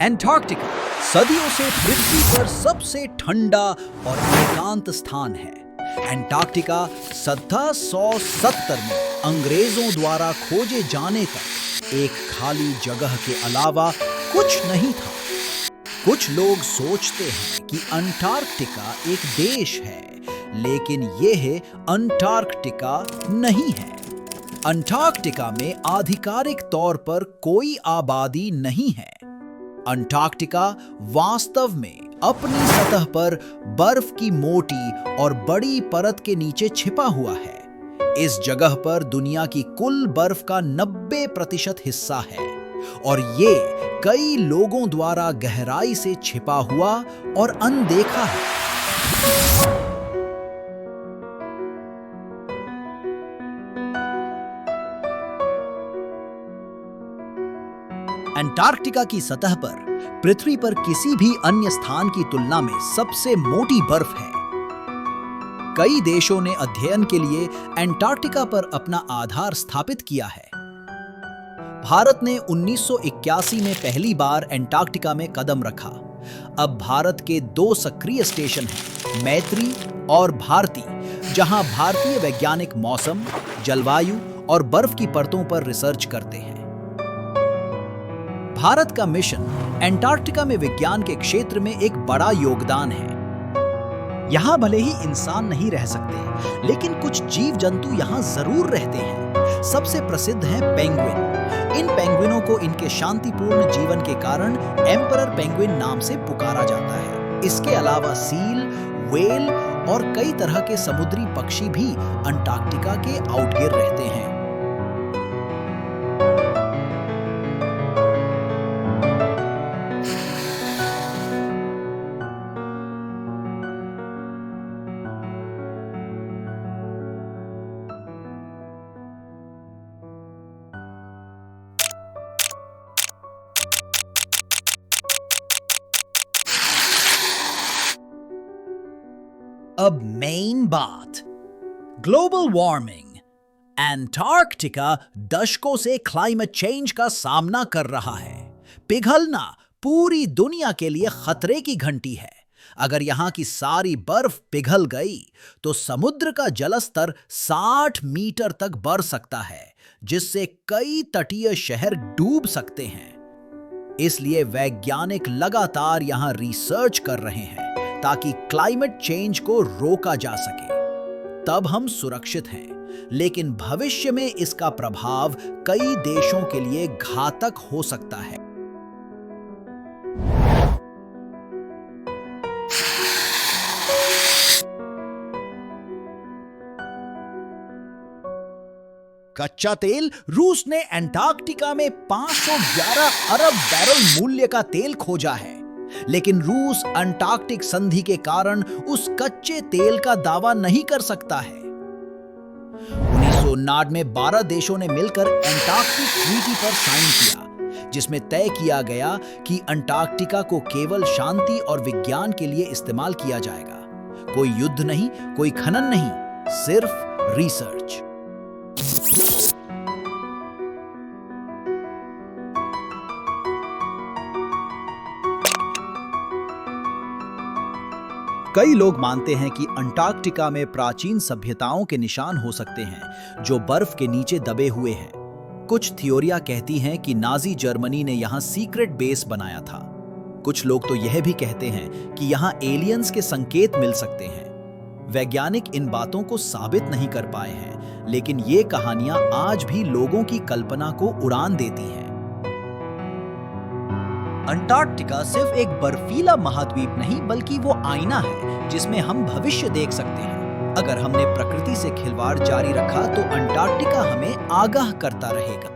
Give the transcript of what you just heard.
Antarctica सदियों से पृथ्वी पर सबसे ठंडा और एकांत स्थान है। एंटार्क्टिका 1770 में अंग्रेजों द्वारा खोजे जाने तक एक खाली जगह के अलावा कुछ नहीं था। कुछ लोग सोचते हैं कि अंटार्कटिका एक देश है, लेकिन यह अंटार्कटिका नहीं है। अंटार्कटिका में आधिकारिक तौर पर कोई आबादी नहीं है। अंटार्कटिका वास्तव में अपनी सतह पर बर्फ की मोटी और बड़ी परत के नीचे छिपा हुआ है। इस जगह पर दुनिया की कुल बर्फ का 90% हिस्सा है और ये कई लोगों द्वारा गहराई से छिपा हुआ और अनदेखा है। अंटार्कटिका की सतह पर पृथ्वी पर किसी भी अन्य स्थान की तुलना में सबसे मोटी बर्फ है। कई देशों ने अध्ययन के लिए अंटार्कटिका पर अपना आधार स्थापित किया है। भारत ने 1981 में पहली अंटार्कटिका अंटार्कटिका में कदम रखा। अब भारत के 2 सक्रिय स्टेशन हैं, मैत्री और भारती, जहां भारतीय वैज्ञानिक मौसम, जलवायु और बर्फ की परतों पर रिसर्च करते हैं। भारत का मिशन अंटार्कटिका में विज्ञान के क्षेत्र में एक बड़ा योगदान है। यहां भले ही इंसान नहीं रह सकते, लेकिन कुछ जीव जंतु यहां जरूर रहते हैं। सबसे प्रसिद्ध हैं पेंगुइन। इन पेंगुइनों को इनके शांतिपूर्ण जीवन के कारण एम्परर पेंगुइन नाम से पुकारा जाता है। इसके अलावा सील, व्हेल और कई तरह के समुद्री पक्षी भी अंटार्कटिका के आउटगिर रहते हैं। अब मेन बात, ग्लोबल वार्मिंग। अंटार्कटिका दशकों से क्लाइमेट चेंज का सामना कर रहा है। पिघलना पूरी दुनिया के लिए खतरे की घंटी है। अगर यहां की सारी बर्फ पिघल गई तो समुद्र का जलस्तर 60 मीटर तक बढ़ सकता है, जिससे कई तटीय शहर डूब सकते हैं। इसलिए वैज्ञानिक लगातार यहां रिसर्च कर रहे हैं ताकि क्लाइमेट चेंज को रोका जा सके। तब हम सुरक्षित हैं, लेकिन भविष्य में इसका प्रभाव कई देशों के लिए घातक हो सकता है। कच्चा तेल। रूस ने अंटार्कटिका में 511 अरब बैरल मूल्य का तेल खोजा है, लेकिन रूस अंटार्कटिक संधि के कारण उस कच्चे तेल का दावा नहीं कर सकता है। 1959 में 12 देशों ने मिलकर अंटार्कटिक ट्रीटी पर साइन किया, जिसमें तय किया गया कि अंटार्कटिका को केवल शांति और विज्ञान के लिए इस्तेमाल किया जाएगा। कोई युद्ध नहीं, कोई खनन नहीं, सिर्फ रिसर्च। कई लोग मानते हैं कि अंटार्कटिका में प्राचीन सभ्यताओं के निशान हो सकते हैं जो बर्फ के नीचे दबे हुए हैं। कुछ थ्योरियां कहती हैं कि नाजी जर्मनी ने यहां सीक्रेट बेस बनाया था। कुछ लोग तो यह भी कहते हैं कि यहां एलियंस के संकेत मिल सकते हैं। वैज्ञानिक इन बातों को साबित नहीं कर पाए हैं, लेकिन ये कहानियां आज भी लोगों की कल्पना को उड़ान देती हैं। अंटार्कटिका सिर्फ एक बर्फीला महाद्वीप नहीं, बल्कि वो आईना है जिसमें हम भविष्य देख सकते हैं। अगर हमने प्रकृति से खिलवाड़ जारी रखा तो अंटार्कटिका हमें आगाह करता रहेगा।